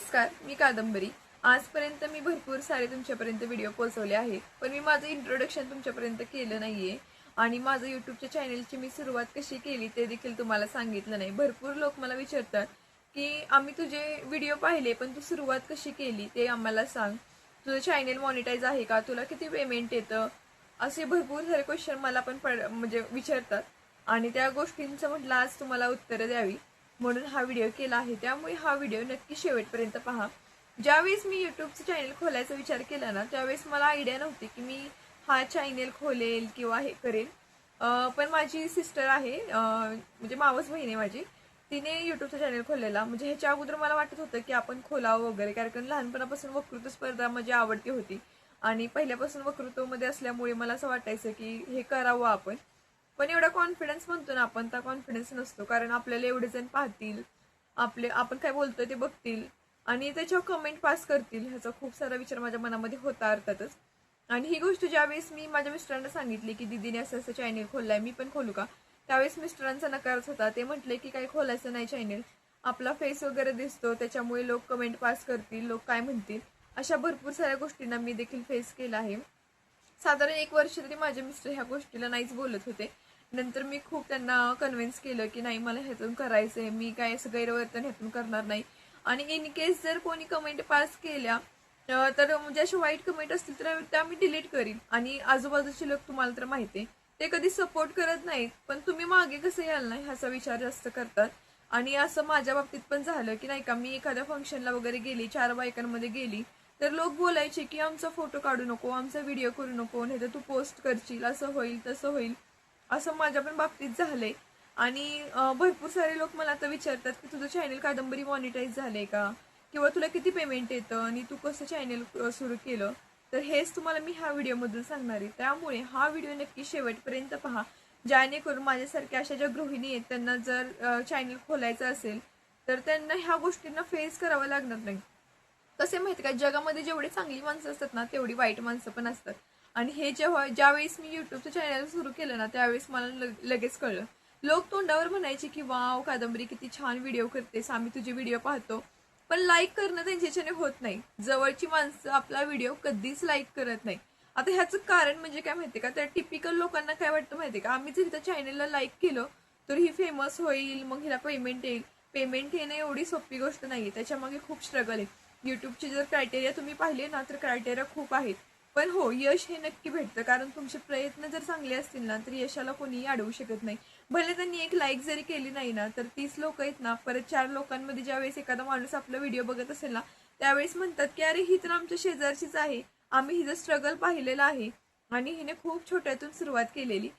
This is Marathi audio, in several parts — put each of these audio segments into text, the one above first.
नमस्कार, मी कादंबरी। आजपर्यंत मी भरपूर सारे तुमच्यापर्यंत व्हिडिओ पोहोचवले आहेत, पण मी माझं इंट्रोडक्शन तुमच्यापर्यंत केलं नाहीये आणि माझं यूट्यूबच्या चॅनलची मी सुरुवात कशी केली ते देखील तुम्हाला सांगितलं नाही। भरपूर लोक मला विचारतात की आम्ही तुझे व्हिडिओ पाहिले पण तू सुरुवात कशी केली ते आम्हाला सांग, तुझं चॅनल मॉनिटाईज आहे का, तुला किती पेमेंट येतं, असे भरपूर सारे क्वेश्चन मला पण म्हणजे विचारतात आणि त्या गोष्टींचं म्हटलं आज तुम्हाला उत्तरं द्यावी म्हणून हा व्हिडिओ केला आहे। त्यामुळे हा व्हिडिओ नक्की शेवटपर्यंत पहा। ज्यावेळेस मी यूट्यूबचं चॅनल खोलायचा विचार केला ना त्यावेळेस मला आयडिया नव्हती की मी हा चॅनल खोलेल किंवा हे करेल। पण माझी सिस्टर आहे म्हणजे मावस बहीण आहे माझी, तिने यूट्यूबचा चॅनल खोललेला। म्हणजे ह्याच्या अगोदर मला वाटत होतं की आपण खोलावं वगैरे, कारण लहानपणापासून वक्तृत्व स्पर्धा माझी आवडती होती आणि पहिल्यापासून वक्तृत्वामध्ये असल्यामुळे मला असं वाटायचं की हे करावं आपण। पण एवढा कॉन्फिडन्स म्हणतो ना आपण, त्या कॉन्फिडन्स नसतो, कारण आपल्याला एवढे जण पाहतील, आपण काय बोलतोय ते बघतील आणि त्याच्यावर कमेंट पास करतील, ह्याचा खूप सारा विचार माझ्या मनामध्ये होता अर्थातच। आणि ही गोष्ट ज्यावेळेस मी माझ्या मिस्टरांना सांगितली की दीदीने असं असं चॅनल खोललाय, मी पण खोलू का, त्यावेळेस मिस्टरांचा नकारच होता। ते म्हटले की काही खोलायचं नाही चॅनल, आपला फेस वगैरे दिसतो त्याच्यामुळे लोक कमेंट पास करतील, लोक काय म्हणतील, अशा भरपूर साऱ्या गोष्टींना मी देखील फेस केला आहे। साधारण 1 वर्ष तरी माझे मिस्टर ह्या गोष्टीला नाहीच बोलत होते। नंतर मी खूप त्यांना कन्व्हिन्स केलं की नाही मला ह्यातून करायचंय, मी काय असं गैरवर्तन ह्यातून करणार नाही। आणि इन केस जर कोणी कमेंट पास केल्या तर म्हणजे अशा वाईट कमेंट असतील तर त्या मी डिलीट करीन। आणि आजूबाजूचे लोक तुम्हाला तर माहिती आहे ते कधी सपोर्ट करत नाहीत, पण तुम्ही मागे कसं याल ना ह्याचा विचार जास्त करतात। आणि असं माझ्या बाबतीत पण झालं की नाही का, मी एखाद्या फंक्शनला वगैरे गेली, 4 बायकांमध्ये गेली, तर लोक बोलायचे की आमचा फोटो काढू नको, आमचा व्हिडिओ करू नको, नाही तर तू पोस्ट करशील, असं होईल तसं होईल। असं माझ्या पण बाबतीत झालंय। आणि भरपूर सारे लोक मला आता विचारतात की तुझं चॅनल कादंबरी मॉनिटाईज झालंय का, किंवा तुला किती पेमेंट येतं आणि तू कसं चॅनल सुरू केलं, तर हेच तुम्हाला मी ह्या व्हिडिओमधून सांगणार आहे। त्यामुळे हा व्हिडिओ नक्की शेवटपर्यंत पहा, जेणेकरून माझ्यासारख्या अशा ज्या गृहिणी आहेत त्यांना जर चॅनल खोलायचं असेल तर त्यांना ह्या गोष्टींना फेस करावं लागणार नाही। कसे माहिती का, जगामध्ये जेवढी चांगली माणसं असतात ना तेवढी वाईट माणसं पण असतात। आणि हे ज्यावेळेस मी यूट्यूबचं चॅनल सुरू केलं ना त्यावेळेस मला लगेच कळलं। लोक तोंडावर म्हणायचे की वाव कादंबरी किती छान व्हिडिओ करतेस, आम्ही तुझे व्हिडिओ पाहतो, पण लाईक करणं त्यांच्याच्याने होत नाही। जवळची माणसं आपला व्हिडिओ कधीच लाईक करत नाही। आता ह्याचं कारण म्हणजे काय माहितीये का, त्या टिपिकल लोकांना काय वाटतं माहितीये का, आम्ही जर त्या चॅनलला लाईक केलं तर ही फेमस होईल, मग हिला पेमेंट येईल। पेमेंट येणं एवढी सोपी गोष्ट नाहीये, त्याच्यामागे खूप स्ट्रगल आहे। यूट्यूबचे जर क्रायटेरिया तुम्ही पाहिले ना तर क्रायटेरिया खूप आहेत, पण हो यश हे नक्की भेटतं, कारण तुमचे प्रयत्न जर चांगले असतील ना तर यशाला कोणीही अडवू शकत नाही। भले त्यांनी एक लाईक जरी केली नाही ना तर 30 लोक आहेत ना, परत 4 लोकांमध्ये ज्यावेळेस एखादा माणूस आपला व्हिडिओ बघत असेल ना त्यावेळेस म्हणतात की अरे ही तर आमच्या शेजारचीच आहे, आम्ही हिचं स्ट्रगल पाहिलेलं आहे आणि हिने खूप छोट्यातून सुरुवात केलेली।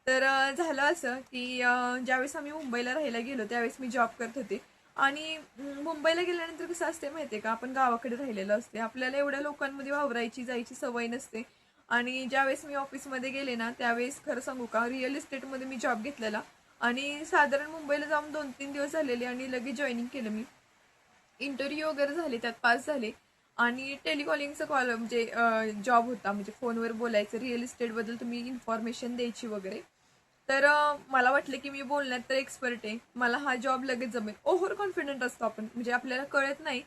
तर झालं असं की ज्यावेळेस आम्ही मुंबईला राहायला गेलो त्यावेळेस मी जॉब करत होते आणि मुंबईला गेल्यानंतर कसं असते माहितीये का, आपण गावाकडे राहिलेलं असते, आपल्याला एवढ्या लोकांमध्ये वावरायची जायची सवय नसते। आणि ज्यावेळेस मी ऑफिसमध्ये गेले ना त्यावेळेस खरं सांगू का, रिअल इस्टेटमध्ये मी जॉब घेतलेला आणि साधारण मुंबईला जाऊन 2-3 दिवस झालेले आणि लगेच जॉईनिंग केलं मी। इंटरव्ह्यू वगैरे झाले, त्यात पास झाले आणि टेलिकॉलिंगचा कॉल म्हणजे जॉब होता, म्हणजे फोनवर बोलायचं, रिअल इस्टेटबद्दल तुम्ही इन्फॉर्मेशन द्यायची वगैरे। तर मला वाटलं की मी बोलण्यात तर एक्सपर्ट आहे, मला हा जॉब लगेच जमेल। ओव्हर कॉन्फिडंट असतो आपण, म्हणजे आपल्याला कळत नाही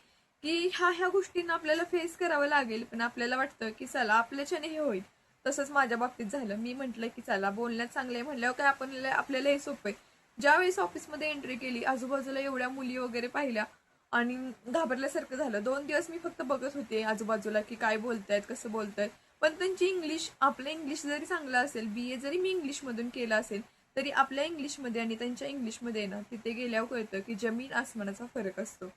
की ह्या गोष्टींना आपल्याला फेस करावं लागेल, पण आपल्याला वाटतं की चला आपल्याच्याने हे होईल। तसंच माझ्या बाबतीत झालं, मी म्हटलं की चला बोलण्यात चांगलं आहे म्हटल्यावर काय आपल्याला हे सोपं आहे। ज्यावेळेस ऑफिसमध्ये एंट्री केली आजूबाजूला एवढ्या मुली वगैरे पाहिल्या आणि घाबरल्यासारखं झालं। 2 दिवस मी फक्त बघत होते आजूबाजूला की काय बोलतायत, कसं बोलतायत, पण त्यांची इंग्लिश, आपलं इंग्लिश जरी चांगलं असेल, BA जरी मी इंग्लिशमधून केलं असेल तरी आपल्या इंग्लिशमध्ये आणि त्यांच्या इंग्लिशमध्ये ना तिथे गेल्यावर कळतं की जमीन आसमानाचा फरक असतो।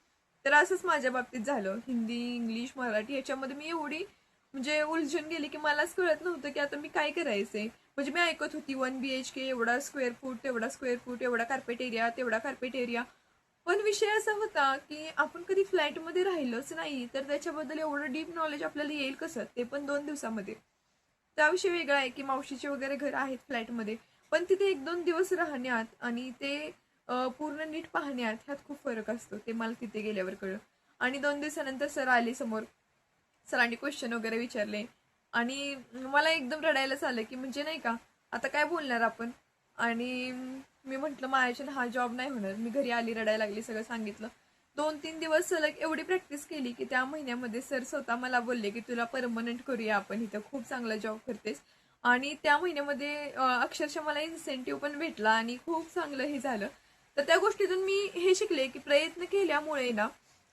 तर असंच माझ्या बाबतीत झालं, हिंदी, इंग्लिश, मराठी याच्यामध्ये मी एवढी म्हणजे उलझून गेली की मलाच कळत नव्हतं की आता मी काय करायचंय। म्हणजे मी ऐकत होती 1 BHK एवढा स्क्वेअर फूट, तेवढा स्क्वेअर फूट, एवढा कार्पेट एरिया, तेवढा कार्पेट एरिया, पण विषय असा होता की आपण कधी फ्लॅटमध्ये राहिलोच नाही, तर त्याच्याबद्दल एवढं डीप नॉलेज आपल्याला येईल कसं, ते पण 2 दिवसामध्ये। त्याविषयी वेगळा आहे की मावशीचे वगैरे घर आहेत फ्लॅटमध्ये, पण तिथे 1-2 दिवस राहण्यात आणि ते पूर्ण नीट पाहण्यात ह्यात खूप फरक असतो, ते मला तिथे गेल्यावर कळलं। आणि 2 दिवसानंतर सर आले समोर, सरांनी क्वेश्चन वगैरे विचारले आणि मला एकदम रडायलाच आलं की म्हणजे नाही का आता काय बोलणार आपण। आणि मी म्हटलं माझ्याच्यानं हा जॉब नाही होणार, मी घरी आली, रडायला लागली, सगळं सांगितलं। 2-3 दिवस सलग एवढी प्रॅक्टिस केली की त्या महिन्यामध्ये सर स्वतः मला बोलले की तुला परमनंट करूया आपण, इथं खूप चांगला जॉब करतेस. आणि त्या महिन्यामध्ये अक्षरशः मला इन्सेंटिव्ह पण भेटला आणि खूप चांगलं हे झालं. तर त्या गोष्टीतून मी हे शिकले की प्रयत्न केल्यामुळे ना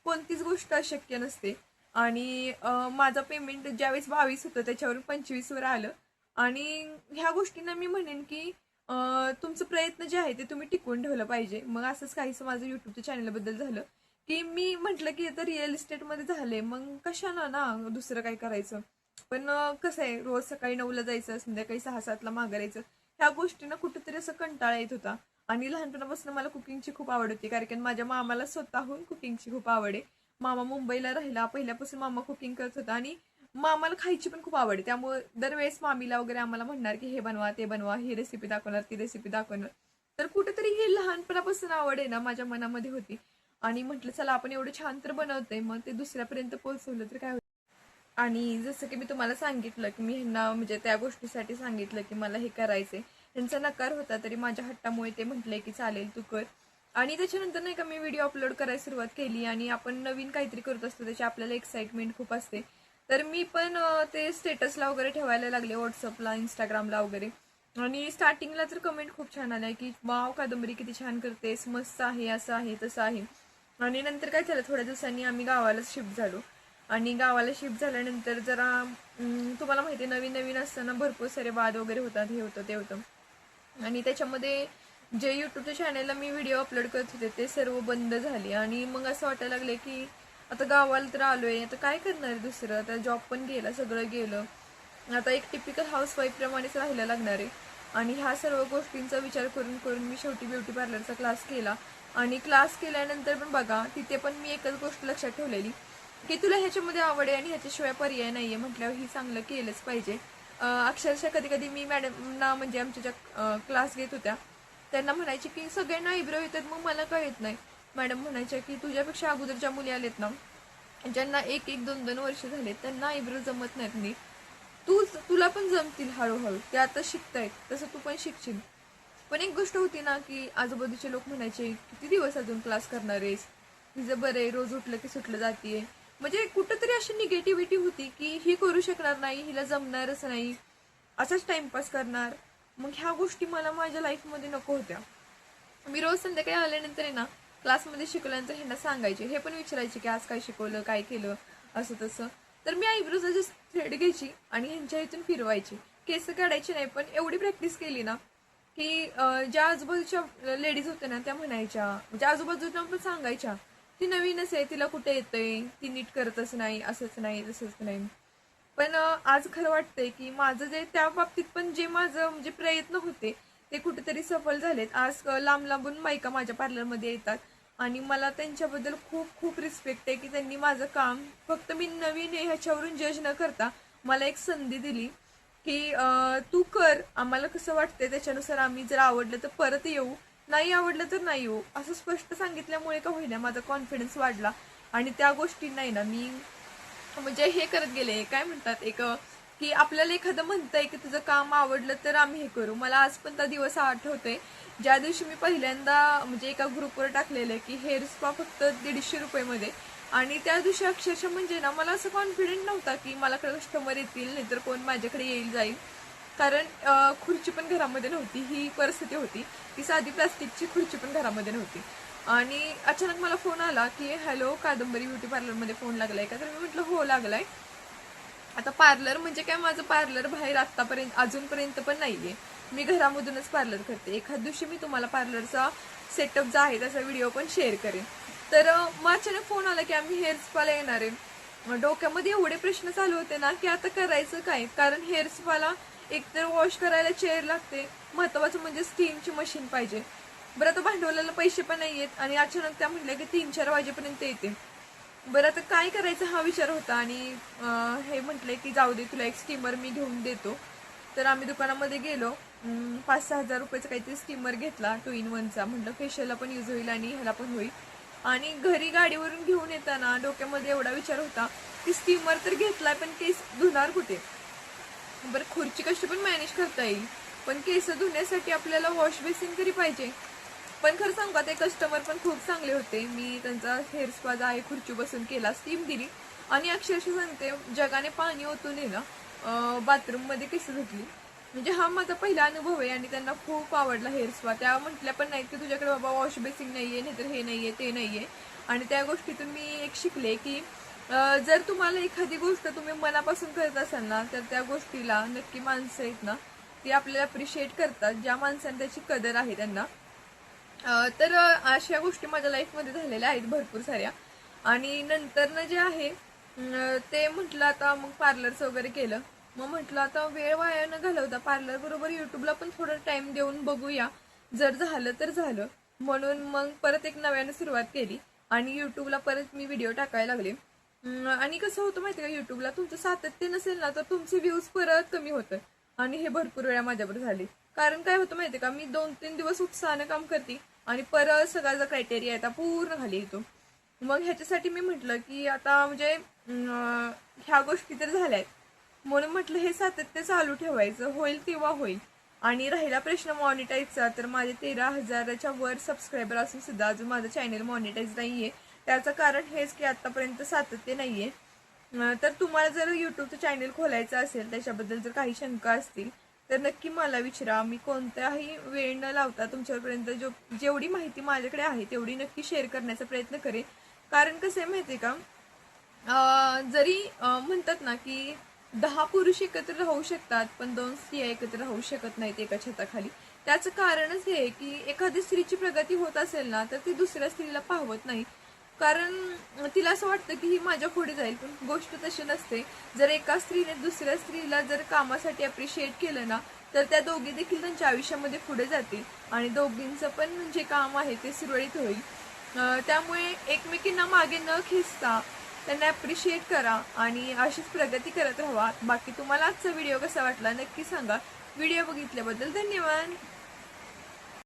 कोणतीच गोष्ट अशक्य नसते. आणि माझं पेमेंट ज्यावेळेस 22 होतं त्याच्यावरून 25 वर आलं. आणि ह्या गोष्टींना मी म्हणेन की तुमचं प्रयत्न जे आहे ते तुम्ही टिकवून ठेवलं पाहिजे. मग असंच काहीसं माझं युट्यूबच्या चॅनलबद्दल झालं की मी म्हटलं की आता रिअल इस्टेटमध्ये झाले, मग कशाला ना दुसरं काय करायचं. पण कसं आहे, रोज सकाळी 9ला जायचं, संध्याकाळी 6-7ला माघारायचं, ह्या गोष्टींना कुठेतरी असं कंटाळा येत होता. आणि लहानपणापासून मला कुकिंगची खूप आवड होती, कारण की माझ्या मामाला स्वतःहून कुकिंगची खूप आवड आहे. मामा मुंबईला राहिला, पहिल्यापासून मामा कुकिंग करत होता आणि मामाला खायची पण खूप आवड आहे. त्यामुळे दरवेळेस मामीला वगैरे आम्हाला म्हणणार की हे बनवा ते बनवा, ही रेसिपी दाखवणार ती रेसिपी दाखवणार. तर कुठेतरी ही लहानपणापासून आवड आहे ना माझ्या मनामध्ये होती. आणि म्हटलं चला आपण एवढं छान तर बनवतोय, मग ते दुसऱ्यापर्यंत पोहोचवलं तर काय होतं. आणि जसं की मी तुम्हाला सांगितलं की मी ह्यांना म्हणजे त्या गोष्टीसाठी सांगितलं की मला हे करायचंय. त्यांचा नकार होता तरी माझ्या हट्टामुळे ते म्हटले की चालेल तू कर. आणि त्याच्यानंतर नाही का मी व्हिडिओ अपलोड करायला सुरुवात केली आणि आपण नवीन काहीतरी करत असतो त्याची आपल्याला एक्साइटमेंट खूप असते. तर मी पण ते स्टेटसला वगैरे ठेवायला लागले, व्हॉट्सअपला, इंस्टाग्रामला वगैरे. आणि स्टार्टिंगला तर कमेंट खूप छान आल्या की वाव कादंबरी किती छान करतेस, मस्त आहे, असं आहे तसं आहे. आणि नंतर काय झालं, थोड्या दिवसांनी आम्ही गावाला शिफ्ट झालो. आणि गावाला शिफ्ट झाल्यानंतर जरा तुम्हाला माहिती आहे नवीन नवीन असताना भरपूर सारे वाद वगैरे होतात, हे होतं ते होतं. आणि त्याच्यामध्ये जे युट्यूबच्या चॅनलला मी व्हिडिओ अपलोड करत होते ते सर्व बंद झाले. आणि मग असं वाटायला लागले की आता गावाला तर आलोय, आता काय करणार दुसरं, आता जॉब पण गेला, सगळं गेलं, आता एक टिपिकल हाऊसवाईफ प्रमाणेच राहायला लागणार आहे. आणि ह्या सर्व गोष्टींचा विचार करून करून मी शेवटी ब्युटी पार्लरचा क्लास केला. आणि क्लास केल्यानंतर पण बघा तिथे पण मी एकच गोष्ट लक्षात ठेवलेली की तुला ह्याच्यामध्ये आवड आहे आणि ह्याच्याशिवाय पर्याय नाहीये म्हटल्यावर ही चांगलं केलंच पाहिजे. अक्षरशः कधी कधी मी मॅडमना म्हणजे आमच्या ज्या क्लास घेत होत्या त्यांना म्हणायचे की सगळ्यांना आयब्रो येतात, मग मला काय येत नाही. मॅडम म्हणायच्या की तुझ्यापेक्षा अगोदरच्या मुली आलेत ना ज्यांना 1-1, 2-2 वर्ष झाले त्यांना आयब्रो जमत नाहीत नीट, तुला पण जमतील हळूहळू, ते आता शिकतायत तसं तू पण शिकशील. पण एक गोष्ट होती ना की आजूबाजूचे लोक म्हणायचे किती दिवस अजून क्लास करणार आहेस, तिचं बरं आहे, रोज उठलं की सुटलं जातीये. म्हणजे कुठंतरी अशी निगेटिव्हिटी होती की ही करू शकणार नाही, हिला जमणारच नाही, असाच टाइमपास करणार. मग ह्या गोष्टी मला माझ्या लाईफमध्ये नको होत्या. मी रोज संध्याकाळी आल्यानंतर आहे ना क्लासमध्ये शिकवल्यानंतर ह्यांना सांगायचे, हे पण विचारायचे की आज काय शिकवलं, काय केलं, असं तसं. तर मी आयब्रोचा जस्ट थ्रेड घ्यायची आणि ह्यांच्या इथून फिरवायची, केस काढायचे नाही. पण एवढी प्रॅक्टिस केली ना की ज्या आजूबाजूच्या लेडीज होत्या ना त्या म्हणायच्या, म्हणजे आजूबाजूला पण सांगायच्या ती नवीनच आहे, तिला कुठे येतंय, ती नीट करतच नाही, असंच नाही तसंच नाही. पण आज खरं वाटतंय की माझं जे त्या बाबतीत पण जे माझं म्हणजे प्रयत्न होते ते कुठेतरी सफल झालेत. आज लांब लांबून बायका माझ्या पार्लरमध्ये येतात आणि मला त्यांच्याबद्दल खूप खूप रिस्पेक्ट आहे की त्यांनी माझं काम फक्त मी नवीन आहे ह्याच्यावरून जज न करता मला एक संधी दिली की तू कर, आम्हाला कसं वाटतंय त्याच्यानुसार आम्ही जर आवडलं तर परत येऊ, नाही आवडलं तर नाही येऊ, असं स्पष्ट सांगितल्यामुळे का होईना माझा कॉन्फिडन्स वाढला. आणि त्या गोष्टी नाही ना मी म्हणजे हे करत गेले, काय म्हणतात एक की आपल्याला एखादं म्हणतंय की तुझं काम आवडलं तर आम्ही हे करू. मला आज पण त्या दिवस आठवतोय ज्या दिवशी मी पहिल्यांदा म्हणजे एका ग्रुपवर टाकलेलं की हेअर स्पा फक्त 150 रुपये. आणि त्या दिवशी अक्षरशः म्हणजे ना मला असं कॉन्फिडेंट नव्हता की मला कस्टमर येतील नाहीतर कोण माझ्याकडे येईल जाईल. कारण खुर्ची पण घरामध्ये नव्हती, ही परिस्थिती होती की साधी प्लास्टिकची खुर्ची पण घरामध्ये नव्हती. आणि अचानक मला फोन आला की हॅलो कादंबरी ब्युटी पार्लरमध्ये फोन लागलाय का, तर मी म्हटलं हो लागलाय. आता पार्लर म्हणजे काय, माझं पार्लर बाहेर आतापर्यंत अजूनपर्यंत पण नाहीये, मी घरामधूनच पार्लर करते. एखाद दिवशी मी तुम्हाला पार्लरचा सेटअप जो आहे त्याचा व्हिडिओ पण शेअर करेन. तर मग अचानक फोन आला की आम्ही हेअर स्पाला येणार आहे. डोक्यामध्ये एवढे प्रश्न चालू होते ना की आता करायचं काय, कारण हेअर स्पाला एकतर वॉश करायला चेअर लागते, महत्वाचं म्हणजे स्टीमची मशीन पाहिजे. बरं आता भांडवलाला पैसे पण नाही आहेत आणि अचानक त्या म्हटल्या की 3-4 वाजेपर्यंत येते. बरं आता काय करायचं हा विचार होता. आणि हे म्हटले की जाऊ दे तुला एक स्टीमर मी घेऊन देतो. तर आम्ही दुकानामध्ये गेलो, 5-6 हजार रुपयाचा काहीतरी स्टीमर घेतला 2 in 1चा. म्हटलं फेशियलला पण यूज होईल आणि ह्याला पण होईल. आणि घरी गाडीवरून घेऊन येताना डोक्यामध्ये एवढा विचार होता की स्टीमर तर घेतलाय पण केस धुणार कुठे. बरं खुर्ची कशी पण मॅनेज करता येईल पण केस धुण्यासाठी आपल्याला वॉश बेसिन तरी पाहिजे. पण खरं सांगू का, ते कस्टमर पण खूप चांगले होते. मी त्यांचा हेअर स्पा आहे खुर्ची बसून केला, स्टीम दिली आणि अक्षरशः सांगते जगाने पाणी ओतून आहे ना बाथरूम मध्ये केस धुतली. म्हणजे हा माझा पहिला अनुभव आहे आणि त्यांना खूप आवडला हेअर स्पा. त्या म्हटल्या पण नाही की तुझ्याकडे बाबा वॉश बेसिंग नाहीये, नाहीतर हे नाहीये ते नाहीये. आणि त्या गोष्टीतून मी एक शिकले की जर तुम्हाला एखादी गोष्ट तुम्ही मनापासून करत असाल ना, तर त्या गोष्टीला नक्की माणसं आहेत ना ती आपल्याला अप्रिशिएट करतात. ज्या माणसांना त्याची कदर आहे त्यांना. तर अशा गोष्टी माझ्या लाईफमध्ये झालेल्या आहेत भरपूर साऱ्या. आणि नंतर जे आहे ते म्हटलं आता मग पार्लरचं वगैरे केलं. मग म्हटलं आता वेळ वाया न घालवता पार्लर बरोबर युट्यूबला पण थोडं टाइम देऊन बघूया, जर झालं तर झालं. म्हणून मग परत एक नव्याने सुरुवात केली आणि युट्यूबला परत मी व्हिडिओ टाकायला लागले. आणि कसं होतं माहिती का, युट्यूबला तुमचं सातत्य नसेल ना तर तुमचे व्ह्यूज परत कमी होतात. आणि हे भरपूर वेळा माझ्याबरोबर झाले. कारण काय होतं माहिती का, मी 2-3 दिवस उत्साहानं काम करते आणि परत सगळा जो क्रायटेरिया आहे पूर्ण खाली येतो. मग ह्याच्यासाठी मी म्हटलं की आता म्हणजे ह्या गोष्टी तर झाल्यात, म्हणून म्हटलं हे सातत्य चालू ठेवायचं, होईल तेव्हा होईल. आणि राहिला प्रश्न मॉनिटाईजचा, तर माझे 13,000च्या वर सबस्क्रायबर असून सुद्धा अजून माझं चॅनल मॉनिटाईज नाहीये. त्याचं कारण हेच की आतापर्यंत सातत्य नाहीये. तर तुम्हाला जर युट्यूबचं चॅनल खोलायचं असेल, त्याच्याबद्दल जर काही शंका असतील तर नक्की मला विचारा. मी कोणत्याही वेळ न लावता तुमच्यापर्यंत जेवढी माहिती माझ्याकडे आहे तेवढी नक्की शेअर करण्याचा प्रयत्न करेन. कारण कसं आहे माहिती का, जरी म्हणतात ना की 10 पुरुष एकत्र राहू शकतात पण 2 स्त्रिया एकत्र राहू शकत नाहीत एका छताखाली. त्याचं कारणच हे की एखादी स्त्रीची प्रगती होत असेल ना तर ती दुसऱ्या स्त्रीला पाहवत नाही. कारण तिला असं वाटतं की ही माझ्या पुढे जाईल, पण गोष्ट तशी नसते. जर एका स्त्रीने दुसऱ्या स्त्रीला जर कामासाठी अप्रिशिएट केलं ना तर त्या दोघी देखील त्यांच्या आयुष्यामध्ये पुढे जातील आणि दोघींचं पण जे काम आहे ते सुरळीत होईल. त्यामुळे एकमेकींना मागे न खेचता त्यांना अप्रिशिएट करा आणि अशीच प्रगती करत राहा. बाकी तुम्हाला आजचा व्हिडिओ कसा वाटला नक्की सांगा. व्हिडिओ बघितल्याबद्दल धन्यवाद.